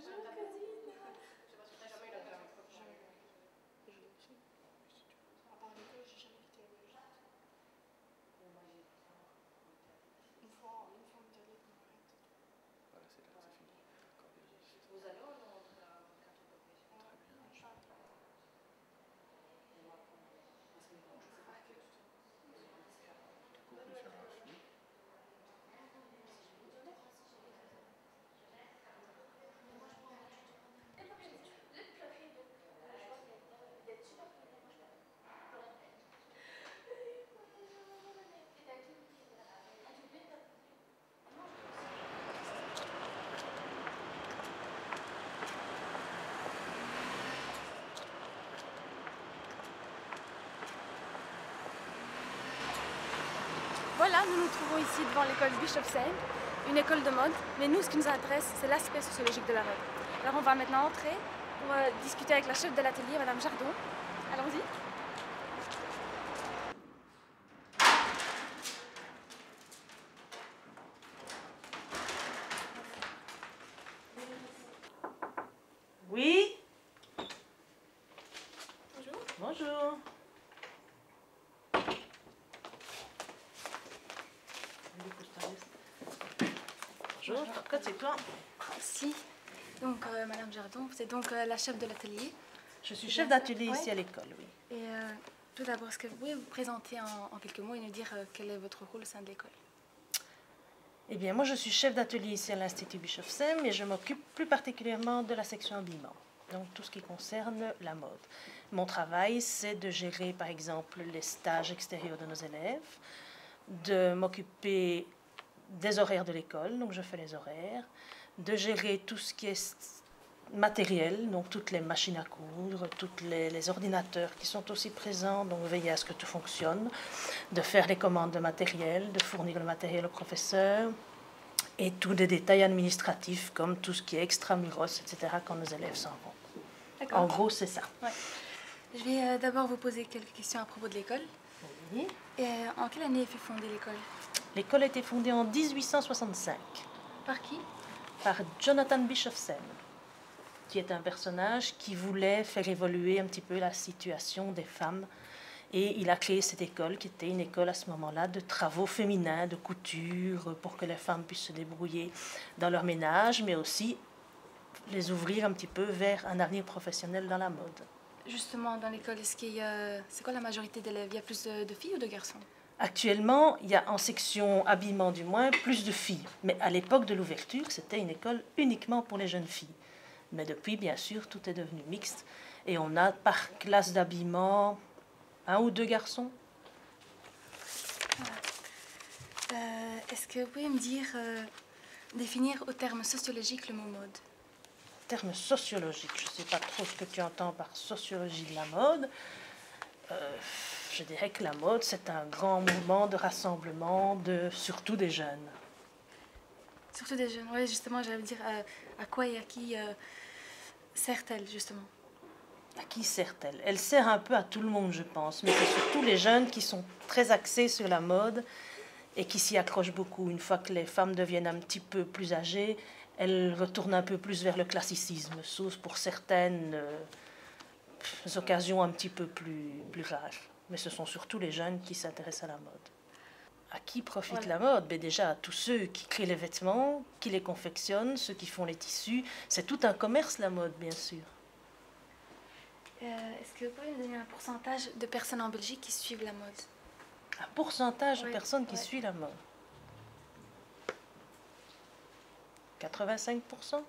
Bonjour, cousine. T'as jamais eu la micro? Je l'ai aussi. À part l'école, j'ai jamais quitté la Belgique. Une fois en Italie avec mon mari. Voilà, c'est là, c'est fini. D'accord, biologiste. Vous allez au Londres quand tu peux pêcher? Très bien. En chat. Du coup, plus sur un flux. Voilà, nous nous trouvons ici devant l'école Bischofsheim, une école de mode, mais nous, ce qui nous intéresse, c'est l'aspect sociologique de la mode. Alors on va maintenant entrer pour discuter avec la chef de l'atelier, Madame Jardon. Allons-y. Oui, Bonjour. bonjour. Bonjour, pourquoi c'est toi? Si. Donc, Madame Jardon, vous êtes donc la chef de l'atelier. Je suis chef d'atelier ici à l'école, oui. Et tout d'abord, est-ce que vous pouvez vous présenter en quelques mots et nous dire quel est votre rôle au sein de l'école? Eh bien, moi je suis chef d'atelier ici à l'Institut Bischofsheim et je m'occupe plus particulièrement de la section habillement, donc tout ce qui concerne la mode. Mon travail, c'est de gérer par exemple les stages extérieurs de nos élèves, de m'occuper des horaires de l'école, donc je fais les horaires, de gérer tout ce qui est matériel, donc toutes les machines à coudre, tous les ordinateurs qui sont aussi présents, donc veiller à ce que tout fonctionne, de faire les commandes de matériel, de fournir le matériel au professeur, et tous les détails administratifs comme tout ce qui est extramuros, etc. quand nos élèves s'en vont. En gros, c'est ça. Ouais. Je vais d'abord vous poser quelques questions à propos de l'école. Oui. Et en quelle année fut fondée l'école? L'école a été fondée en 1865 Par qui? par Jonathan Bischofsheim, qui est un personnage qui voulait faire évoluer un petit peu la situation des femmes. Et il a créé cette école, qui était une école à ce moment-là de travaux féminins, de couture, pour que les femmes puissent se débrouiller dans leur ménage, mais aussi les ouvrir un petit peu vers un avenir professionnel dans la mode. Justement, dans l'école, est-ce qu'il y a... C'est quoi la majorité d'élèves? Il y a plus de filles ou de garçons? Actuellement, il y a en section habillement du moins plus de filles. Mais à l'époque de l'ouverture, c'était une école uniquement pour les jeunes filles. Mais depuis, bien sûr, tout est devenu mixte. Et on a par classe d'habillement 1 ou 2 garçons. Est-ce que vous pouvez me dire, définir au terme sociologique le mot mode? Terme sociologique, je ne sais pas trop ce que tu entends par sociologie de la mode. Je dirais que la mode, c'est un grand mouvement de rassemblement, surtout des jeunes. Surtout des jeunes, oui, justement, j'allais dire à quoi et à qui sert-elle, justement? À qui sert-elle? Elle sert un peu à tout le monde, je pense, mais c'est surtout les jeunes qui sont très axés sur la mode et qui s'y accrochent beaucoup. Une fois que les femmes deviennent un petit peu plus âgées, elles retournent un peu plus vers le classicisme, sauf pour certaines occasions un petit peu plus rares. Mais ce sont surtout les jeunes qui s'intéressent à la mode. À qui profite Voilà. la mode? Ben déjà à tous ceux qui créent les vêtements, qui les confectionnent, ceux qui font les tissus. C'est tout un commerce, la mode, bien sûr. Est-ce que vous pouvez me donner un pourcentage de personnes en Belgique qui suivent la mode? Un pourcentage de Oui, personnes qui ouais. suivent la mode. 85%?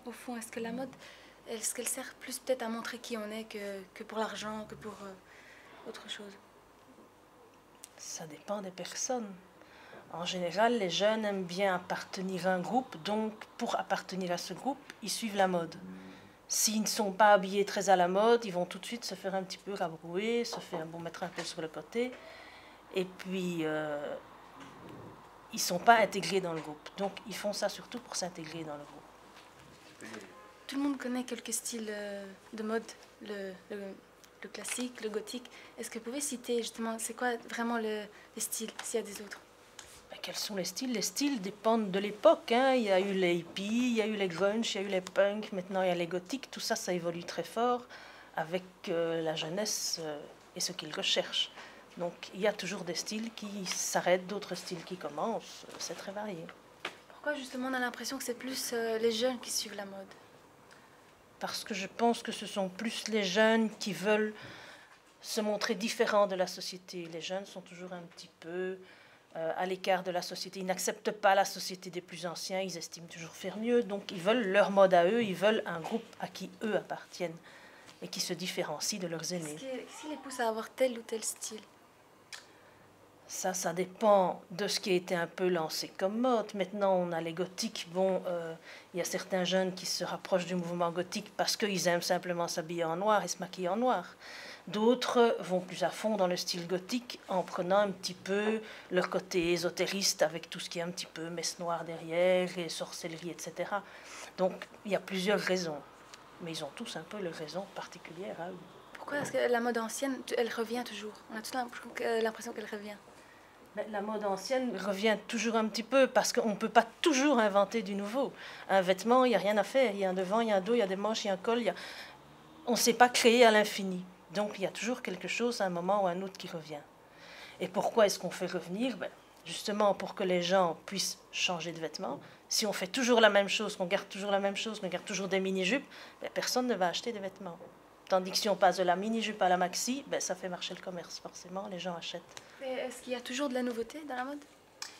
Au fond, est-ce que la mode, est-ce qu'elle sert plus peut-être à montrer qui on est que pour l'argent, que pour autre chose? Ça dépend des personnes. En général, les jeunes aiment bien appartenir à un groupe, donc pour appartenir à ce groupe, ils suivent la mode. S'ils ne sont pas habillés très à la mode, ils vont tout de suite se faire un petit peu rabrouer, mettre un peu sur le côté, et puis ils ne sont pas intégrés dans le groupe. Donc ils font ça surtout pour s'intégrer dans le groupe. Tout le monde connaît quelques styles de mode, le classique, le gothique. Est-ce que vous pouvez citer justement, c'est quoi vraiment les styles, s'il y a des autres? quels sont les styles? Les styles dépendent de l'époque, hein. Il y a eu les hippies, il y a eu les grunge, il y a eu les punks, maintenant il y a les gothiques. Tout ça, ça évolue très fort avec la jeunesse et ce qu'ils recherchent. Donc il y a toujours des styles qui s'arrêtent, d'autres styles qui commencent. C'est très varié. Pourquoi justement on a l'impression que c'est plus les jeunes qui suivent la mode? Parce que je pense que ce sont plus les jeunes qui veulent se montrer différents de la société. Les jeunes sont toujours un petit peu à l'écart de la société. Ils n'acceptent pas la société des plus anciens, ils estiment toujours faire mieux. Donc ils veulent leur mode à eux, ils veulent un groupe à qui eux appartiennent et qui se différencie de leurs aînés. Qu'est-ce qui les pousse à avoir tel ou tel style? Ça dépend de ce qui a été un peu lancé comme mode. Maintenant, on a les gothiques. Bon, il y a certains jeunes qui se rapprochent du mouvement gothique parce qu'ils aiment simplement s'habiller en noir et se maquiller en noir. D'autres vont plus à fond dans le style gothique en prenant un petit peu leur côté ésotériste avec tout ce qui est un petit peu messe noire derrière et sorcellerie, etc. Donc, il y a plusieurs raisons. Mais ils ont tous un peu leurs raisons particulières à eux. Pourquoi est-ce que la mode ancienne, elle revient toujours? On a toute l'impression qu'elle revient. Mais la mode ancienne revient toujours un petit peu parce qu'on ne peut pas toujours inventer du nouveau. Un vêtement, il n'y a rien à faire. Il y a un devant, il y a un dos, il y a des manches, il y a un col. On ne sait pas créer à l'infini. Donc il y a toujours quelque chose à un moment ou à un autre qui revient. Et pourquoi est-ce qu'on fait revenir? Justement pour que les gens puissent changer de vêtements. Si on fait toujours la même chose, qu'on garde toujours la même chose, qu'on garde toujours des mini-jupes, personne ne va acheter des vêtements. Tandis que si on passe de la mini-jupe à la maxi, ça fait marcher le commerce, forcément, les gens achètent. Est-ce qu'il y a toujours de la nouveauté dans la mode?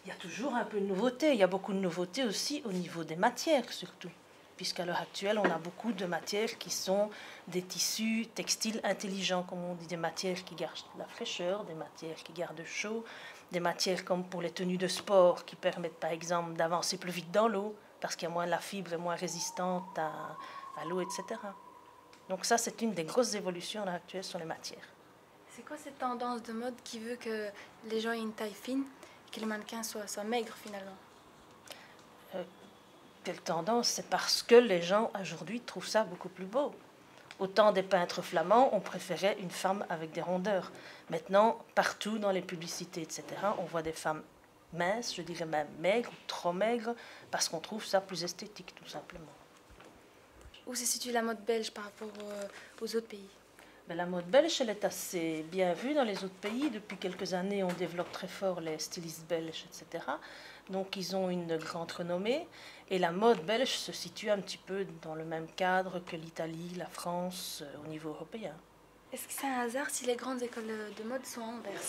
Il y a toujours un peu de nouveauté. Il y a beaucoup de nouveautés aussi au niveau des matières, surtout. Puisqu'à l'heure actuelle, on a beaucoup de matières qui sont des tissus textiles intelligents, comme on dit, des matières qui gardent la fraîcheur, des matières qui gardent chaud, des matières comme pour les tenues de sport qui permettent, par exemple, d'avancer plus vite dans l'eau, parce qu'il y a moins la fibre est moins résistante à l'eau, etc. Donc ça, c'est une des grosses évolutions à l'heure actuelle sur les matières. C'est quoi cette tendance de mode qui veut que les gens aient une taille fine et que les mannequins soient maigres finalement? Quelle tendance? C'est parce que les gens aujourd'hui trouvent ça beaucoup plus beau. Au temps des peintres flamands, on préférait une femme avec des rondeurs. Maintenant, partout dans les publicités, etc., on voit des femmes minces, je dirais même maigres, ou trop maigres, parce qu'on trouve ça plus esthétique, tout simplement. Où se situe la mode belge par rapport aux autres pays? La mode belge, elle est assez bien vue dans les autres pays. Depuis quelques années, on développe très fort les stylistes belges, etc. Donc, ils ont une grande renommée. Et la mode belge se situe un petit peu dans le même cadre que l'Italie, la France, au niveau européen. Est-ce que c'est un hasard si les grandes écoles de mode sont à Anvers?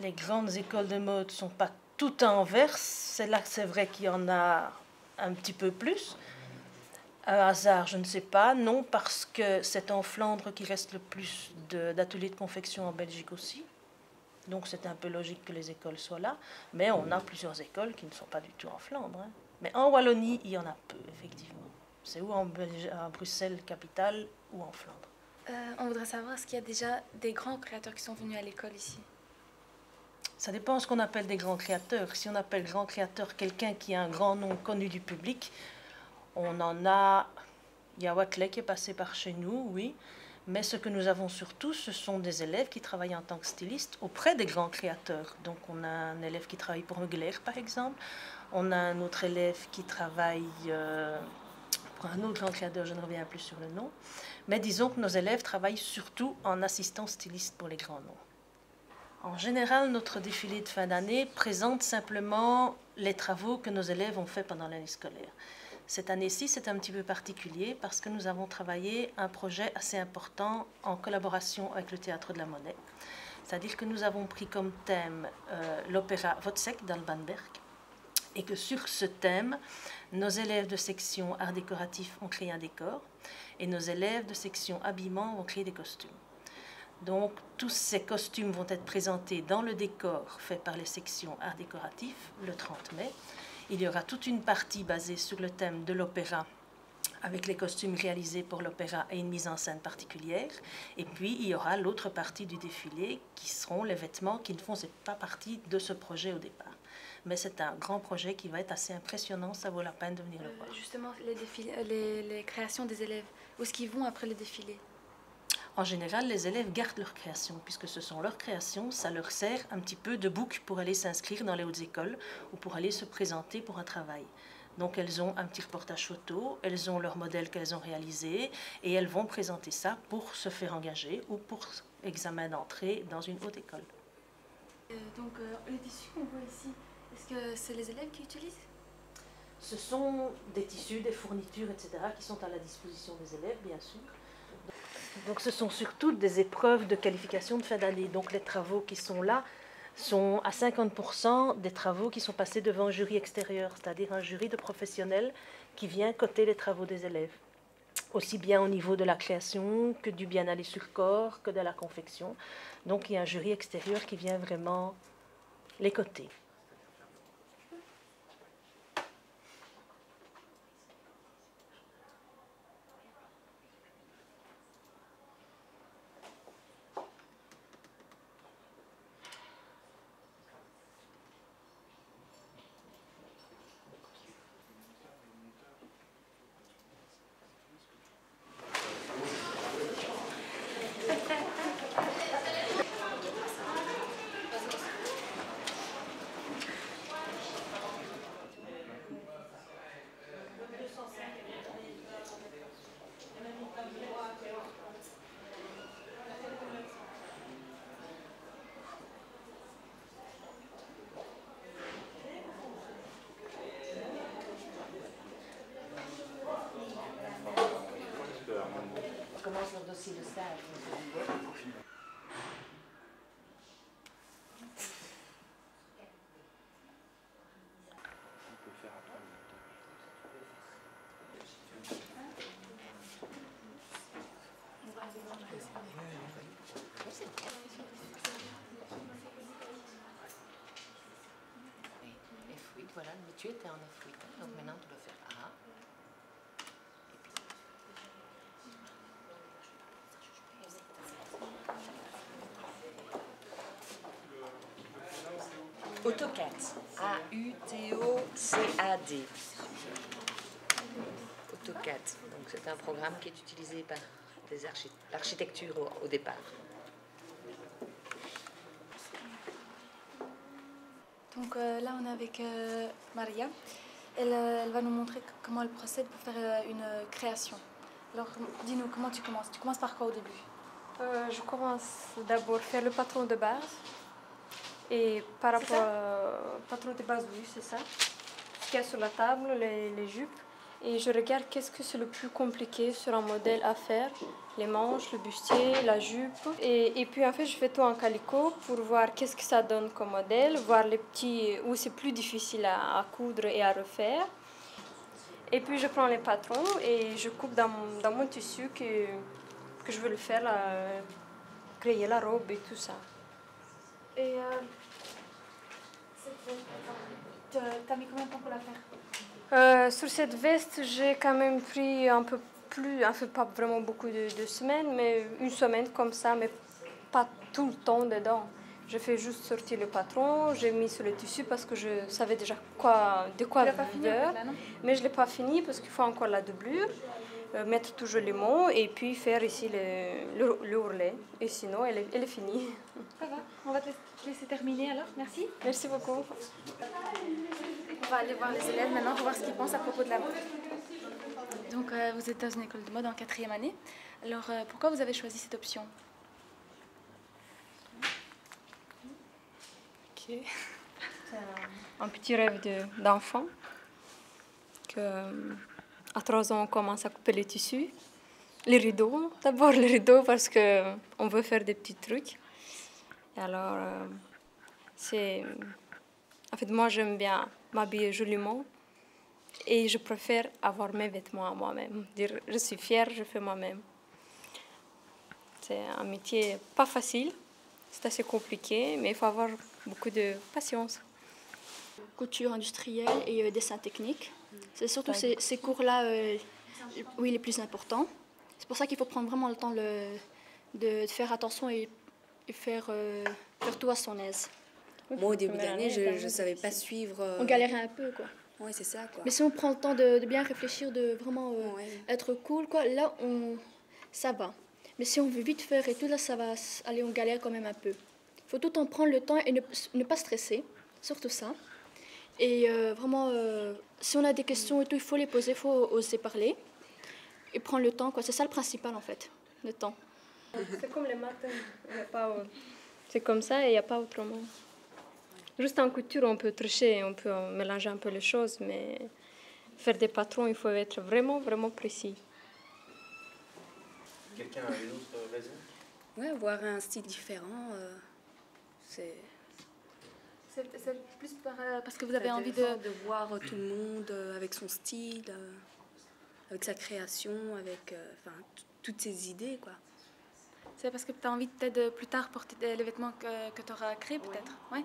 Les grandes écoles de mode ne sont pas toutes à Anvers. C'est là que c'est vrai qu'il y en a un petit peu plus. Un hasard, je ne sais pas. Non, parce que c'est en Flandre qu'il reste le plus d'ateliers de confection en Belgique aussi. Donc c'est un peu logique que les écoles soient là. Mais on a plusieurs écoles qui ne sont pas du tout en Flandre. Hein. Mais en Wallonie, il y en a peu, effectivement. C'est ou à Bruxelles, capitale, ou en Flandre. On voudrait savoir, est-ce qu'il y a déjà des grands créateurs qui sont venus à l'école ici? Ça dépend de ce qu'on appelle des grands créateurs. Si on appelle grand créateur quelqu'un qui a un grand nom connu du public, on en a... Il y a Watley qui est passé par chez nous, oui. Mais ce que nous avons surtout, ce sont des élèves qui travaillent en tant que stylistes auprès des grands créateurs. Donc on a un élève qui travaille pour Mugler, par exemple. On a un autre élève qui travaille pour un autre grand créateur, je ne reviens plus sur le nom. Mais disons que nos élèves travaillent surtout en assistant styliste pour les grands noms. En général, notre défilé de fin d'année présente simplement les travaux que nos élèves ont faits pendant l'année scolaire. Cette année-ci, c'est un petit peu particulier parce que nous avons travaillé un projet assez important en collaboration avec le Théâtre de la Monnaie. C'est-à-dire que nous avons pris comme thème l'opéra Wozzeck d'Albanberg et que sur ce thème, nos élèves de section art décoratif ont créé un décor et nos élèves de section habillement ont créé des costumes. Donc, tous ces costumes vont être présentés dans le décor fait par les sections art décoratif le 30 mai. Il y aura toute une partie basée sur le thème de l'opéra avec les costumes réalisés pour l'opéra et une mise en scène particulière. Et puis, il y aura l'autre partie du défilé qui seront les vêtements qui ne font pas partie de ce projet au départ. Mais c'est un grand projet qui va être assez impressionnant, ça vaut la peine de venir le voir. Justement, les créations des élèves, où est-ce qu'ils vont après le défilé? En général, les élèves gardent leurs créations, puisque ce sont leurs créations, ça leur sert un petit peu de bouc pour aller s'inscrire dans les hautes écoles ou pour aller se présenter pour un travail. Donc elles ont un petit reportage photo, elles ont leur modèle qu'elles ont réalisé et elles vont présenter ça pour se faire engager ou pour examen d'entrée dans une haute école. Donc les tissus qu'on voit ici, est-ce que c'est les élèves qui utilisent? Ce sont des tissus, des fournitures, etc. qui sont à la disposition des élèves, bien sûr. Donc ce sont surtout des épreuves de qualification de fin d'année. Donc les travaux qui sont là sont à 50% des travaux qui sont passés devant un jury extérieur, c'est-à-dire un jury de professionnels qui vient coter les travaux des élèves. Aussi bien au niveau de la création que du bien aller sur corps, que de la confection. Donc il y a un jury extérieur qui vient vraiment les coter. On commence leur dossier de stage. F8, voilà, mais tu étais en F8, donc maintenant tu dois faire A. AutoCAD, A-U-T-O-C-A-D. AutoCAD, donc c'est un programme qui est utilisé par l'architecture au départ. Donc là on est avec Maria. Elle va nous montrer comment elle procède pour faire une création. Alors dis-nous, comment tu commences? Tu commences par quoi au début? Je commence d'abord faire le patron de base. Et par rapport au patron de base, oui, c'est ça. Ce qu'il y a sur la table, les jupes. Et je regarde qu'est-ce que c'est le plus compliqué sur un modèle à faire. Les manches, le bustier, la jupe. Et puis en fait, je fais tout en calicot pour voir qu'est-ce que ça donne comme modèle, voir les petits où c'est plus difficile à coudre et à refaire. Et puis je prends les patrons et je coupe dans mon tissu que je veux le faire, créer la robe et tout ça. Et t'as mis combien de temps pour la faire? Sur cette veste, j'ai quand même pris un peu plus, enfin pas vraiment beaucoup de semaines, mais une semaine comme ça, mais pas tout le temps dedans. Je fais juste sortir le patron, j'ai mis sur le tissu parce que je savais déjà de quoi Tu l'as pas fini en fait, là, non? mais je ne l'ai pas fini parce qu'il faut encore la doublure, mettre toujours les mots et puis faire ici le ourlet. Et sinon, elle est finie. Ça va, on va te laisser terminer alors, merci. Merci beaucoup. On va aller voir les élèves maintenant pour voir ce qu'ils pensent à propos de la mode. Donc vous êtes dans une école de mode en 4e année. Alors pourquoi vous avez choisi cette option? Ok. C'est un petit rêve d'enfant. À 3 ans, on commence à couper les tissus. Les rideaux, d'abord les rideaux parce qu'on veut faire des petits trucs. Et alors, en fait, moi, j'aime bien m'habiller joliment et je préfère avoir mes vêtements à moi-même. Dire, je suis fière, je fais moi-même. C'est un métier pas facile, c'est assez compliqué, mais il faut avoir beaucoup de patience. Couture industrielle et dessin technique. C'est surtout ces cours-là oui, les plus importants. C'est pour ça qu'il faut prendre vraiment le temps de faire attention et faire tout à son aise. Moi, au début d'année, je ne savais pas suivre. On galérait un peu, quoi. Oui, c'est ça, quoi. Mais si on prend le temps de bien réfléchir, de vraiment Ouais. être cool, quoi, là, ça va. Mais si on veut vite faire et tout, là, ça va aller en galère quand même un peu. Il faut tout le temps prendre le temps et ne pas stresser, surtout ça. Et vraiment, si on a des questions et tout, il faut les poser, il faut oser parler et prendre le temps, quoi. C'est ça le principal, en fait, le temps. C'est comme les maths, c'est comme ça et il n'y a pas autrement. Juste en couture, on peut tricher, on peut mélanger un peu les choses, mais faire des patrons, il faut être vraiment, vraiment précis. Quelqu'un a une autre raison? Ouais, avoir un style différent, c'est C'est plus parce que vous avez envie de voir tout le monde avec son style, avec sa création, avec toutes ses idées, quoi. C'est parce que tu as envie peut-être de plus tard porter les vêtements que tu auras créés, peut-être. Ouais.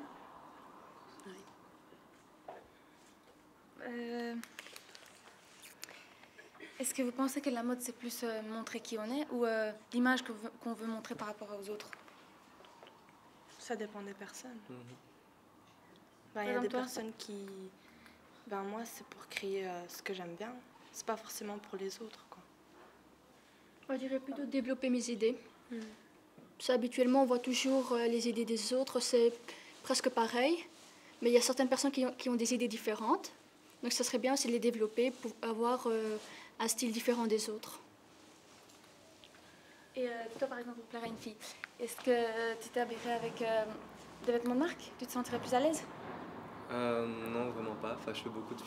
Est-ce que vous pensez que la mode, c'est plus montrer qui on est ou l'image qu'on veut montrer par rapport aux autres? Ça dépend des personnes. Mhm. Il y a des personnes qui... moi, c'est pour créer ce que j'aime bien. C'est pas forcément pour les autres, quoi. Je dirais plutôt développer mes idées. Ça, habituellement, on voit toujours les idées des autres, c'est presque pareil. Mais il y a certaines personnes qui ont des idées différentes. Donc, ça serait bien aussi de les développer pour avoir un style différent des autres. Et toi, par exemple, pour plaire à une fille, est-ce que tu t'habillerais avec des vêtements de marque? Tu te sentirais plus à l'aise? Non, vraiment pas. Enfin, je fais beaucoup de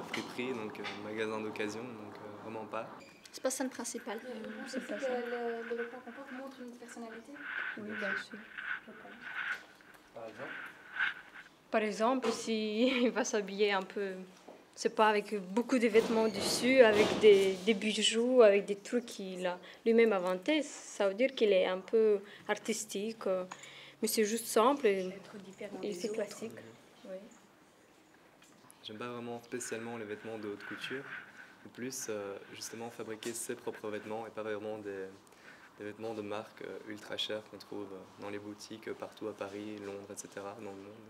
friperie, donc magasin d'occasion, donc vraiment pas. C'est pas ça le principal. C'est pas ça. Le vêtement qu'on porte montre une personnalité? Oui, bien sûr. Par exemple? Par exemple, s'il va s'habiller un peu, c'est pas avec beaucoup de vêtements dessus, avec des bijoux, avec des trucs qu'il a lui-même inventés, ça veut dire qu'il est un peu artistique, mais c'est juste simple et c'est classique. Oui. J'aime pas vraiment spécialement les vêtements de haute couture, ou plus justement fabriquer ses propres vêtements et pas vraiment des vêtements de marque ultra chers qu'on trouve dans les boutiques partout à Paris, Londres, etc., dans le monde.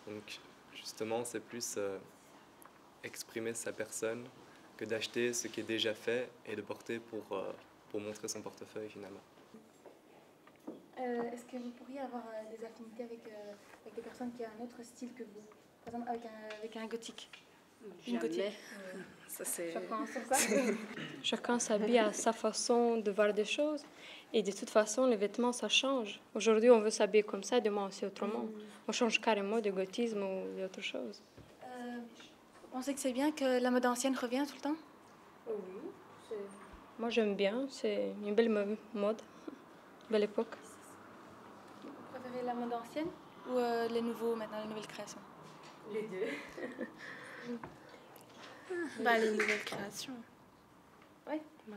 Donc justement, c'est plus exprimer sa personne que d'acheter ce qui est déjà fait et de porter pour montrer son portefeuille finalement. Est-ce que vous pourriez avoir des affinités avec des personnes qui ont un autre style que vous? Par exemple, avec un gothique? Une gothique. Ça, c'est... Chacun s'habille à sa façon de voir des choses. Et de toute façon, les vêtements, ça change. Aujourd'hui, on veut s'habiller comme ça, demain, c'est autrement. On change carrément de gothisme ou d'autre chose. Vous pensez que c'est bien que la mode ancienne revient tout le temps? Oui. Moi, j'aime bien. C'est une belle mode, belle époque. Vous préférez la mode ancienne ou les nouvelles créations? Les deux. Les nouvelles créations. Oui. Oui.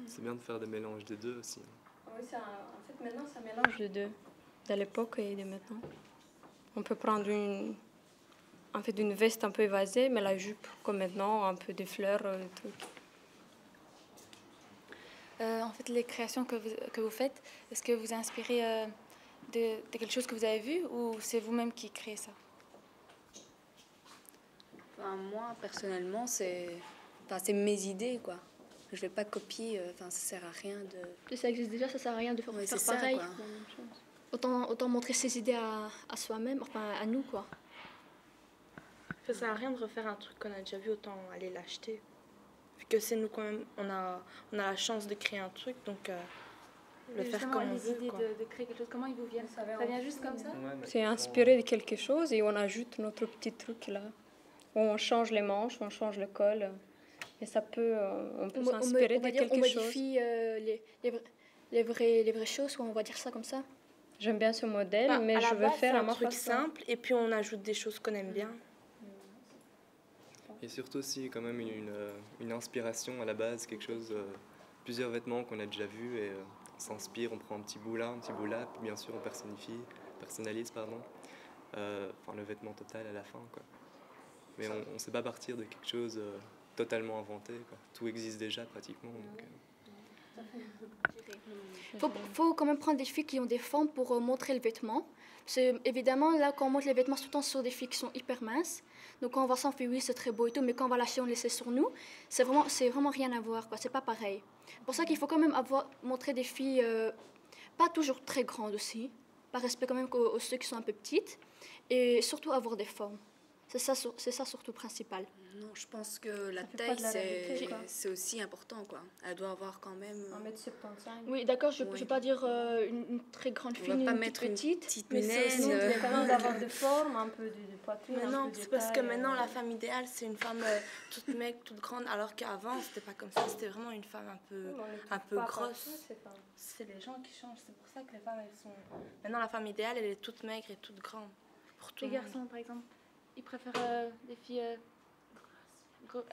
C'est bien de faire des mélanges des deux aussi. Oui, en fait, maintenant, ça mélange les deux, de l'époque et de maintenant. On peut prendre une veste un peu évasée, mais la jupe, comme maintenant, un peu des fleurs, des trucs. En fait, les créations que vous faites, est-ce que vous inspirez de quelque chose que vous avez vu ou c'est vous-même qui créez ça? Moi, personnellement, c'est mes idées, quoi. Je vais pas copier, ça sert à rien de... Ça existe déjà, ça sert à rien de faire c'est pareil. ça, quoi. Autant montrer ses idées à soi-même, enfin à nous, quoi. Ça sert à rien de refaire un truc qu'on a déjà vu, autant aller l'acheter. Vu que c'est nous quand même, on a la chance de créer un truc, donc le faire comme on les veut, idées quoi. de créer quelque chose, comment ils vous viennent? Ça vient juste comme ça? C'est inspiré de quelque chose et on ajoute notre petit truc là. On change les manches, on change le col. Et ça peut, on peut s'inspirer de quelque chose. On modifie les vraies choses, on va dire ça comme ça. J'aime bien ce modèle, mais je veux faire à ma façon. C'est un truc simple et puis on ajoute des choses qu'on aime bien. Et surtout aussi quand même une inspiration à la base, quelque chose, plusieurs vêtements qu'on a déjà vus et on s'inspire, on prend un petit bout là, un petit bout là, puis bien sûr on personnalise le vêtement total à la fin, quoi. Mais on ne sait pas partir de quelque chose totalement inventé, quoi. Tout existe déjà pratiquement. Donc, Faut quand même prendre des filles qui ont des formes pour montrer le vêtement. Évidemment, là, quand on monte les vêtements, c'est tout le temps sur des filles qui sont hyper minces. Donc quand on voit ça, on fait oui, c'est très beau et tout, mais quand on va l'acheter, on le laisse sur nous. C'est vraiment rien à voir, quoi. C'est pas pareil. C'est pour ça qu'il faut quand même montrer des filles, pas toujours très grandes aussi, par respect quand même aux ceux qui sont un peu petites, et surtout avoir des formes. C'est ça surtout principal. Non, je pense que la fait taille, pas de la réalité, quoi. c'est aussi important, quoi. Elle doit avoir quand même... 1m75. Oui, d'accord, je ne Oui. vais pas dire une très grande fille, On va pas une mettre toute petite. une petite Mais c'est aussi naine. quand même d'avoir de forme, un peu de poitrine. Mais un non, peu de c'est parce que taille, maintenant la femme idéale c'est une femme toute maigre, toute grande, alors qu'avant c'était pas comme ça, c'était vraiment une femme un peu grosse. C'est les gens qui changent, c'est pour ça que les femmes elles sont. Maintenant la femme idéale elle est toute maigre et toute grande. Pour tout Les le monde. garçons, par exemple, ils préfèrent des filles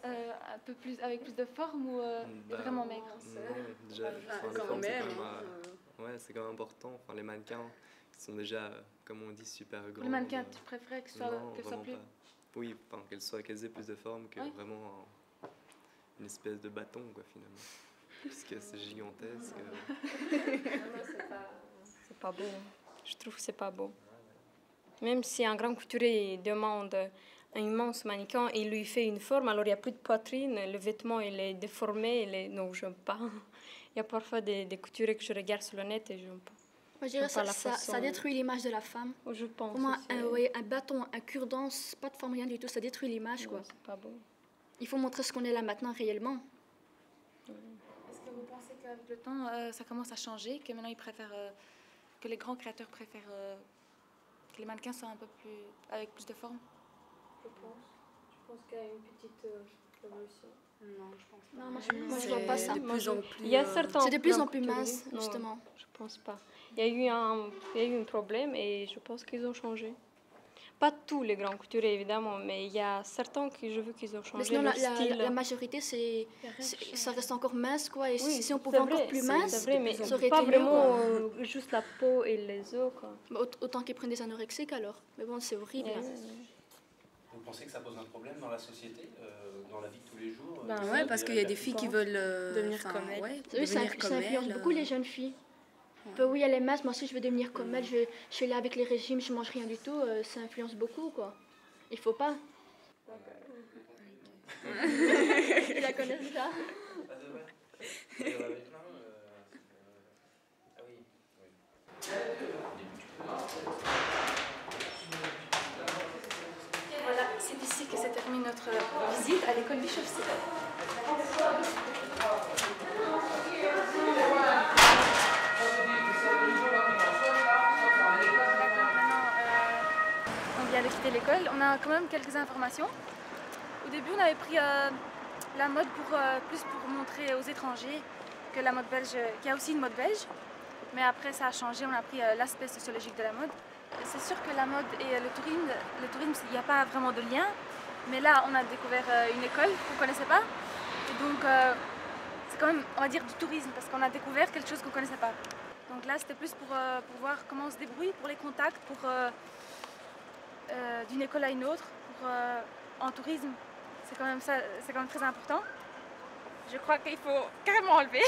un peu plus, avec plus de forme ou vraiment maigres? Non, déjà, enfin, les quand formes, c'est même, quand même, hein. ouais, c'est quand même important. Enfin, les mannequins qui sont déjà, comme on dit, super grands. Pour les mannequins, tu préférais que ce soit, Non, qu'elles soient vraiment plus... pas. Oui, enfin, qu'elles aient plus de forme que Oui. vraiment une espèce de bâton, quoi, finalement. Puisque c'est gigantesque. C'est pas beau. Je trouve que c'est pas beau. Même si un grand couturier demande un immense mannequin et il lui fait une forme, alors il n'y a plus de poitrine, le vêtement il est déformé, non, j'aime pas. Il y a parfois des couturiers que je regarde sur le net et j'aime pas. Moi, je dirais J'aime pas ça, la ça façon. détruit l'image de la femme. Je pense. Pour moi, aussi. un bâton, un cure-dent, pas de forme, rien du tout, ça détruit l'image, quoi. Ouais, c'est pas beau. Il faut montrer ce qu'on est là maintenant réellement. Est-ce que vous pensez qu'avec le temps, ça commence à changer, que maintenant ils préfèrent, que les grands créateurs préfèrent que les mannequins soient un peu plus, avec plus de forme? Je pense qu'il y a une petite révolution. Non, je pense pas. Non, moi, je vois pas ça. De plus en plus... Il y a certains C'est de plus en grands plus couturiers. mince, Non, justement. je pense pas. Il y a eu un problème et je pense qu'ils ont changé. Pas tous les grands couturiers, évidemment, mais il y a certains que je veux qu'ils ont Mais changé sinon, leur style. la majorité, ça reste encore mince, quoi. Et Oui, si on pouvait c'est encore vrai, plus c'est mince, vrai, mais ça aurait pas été mieux, vraiment quoi. juste la peau et les os, quoi. Bah, autant qu'ils prennent des anorexiques, alors. Mais bon, c'est horrible. Ouais, hein. Vous pensez que ça pose un problème dans la société, dans la vie de tous les jours Ben ouais, parce qu'il y a des filles qui veulent Devenir comme elle. Ouais, Oui, ça devenir comme influence elle. beaucoup les jeunes filles. Bah oui, elle est mince, moi aussi je veux devenir comme elle, je suis là avec les régimes, je mange rien du tout, ça influence beaucoup, quoi. Il faut pas. Tu la connais déjà? Voilà, c'est ici que se termine notre visite à l'école Bischofszell. On vient de quitter l'école, on a quand même quelques informations. Au début, on avait pris la mode plus pour montrer aux étrangers que la mode belge, qu'il y a aussi une mode belge. Mais après, ça a changé, on a pris l'aspect sociologique de la mode. C'est sûr que la mode et le tourisme, il n'y a pas vraiment de lien. Mais là, on a découvert une école qu'on ne connaissait pas. Et donc, c'est quand même, on va dire, du tourisme, parce qu'on a découvert quelque chose qu'on ne connaissait pas. Donc là, c'était plus pour voir comment on se débrouille, pour les contacts, d'une école à une autre, en tourisme. C'est quand même ça, c'est quand même très important. Je crois qu'il faut carrément enlever.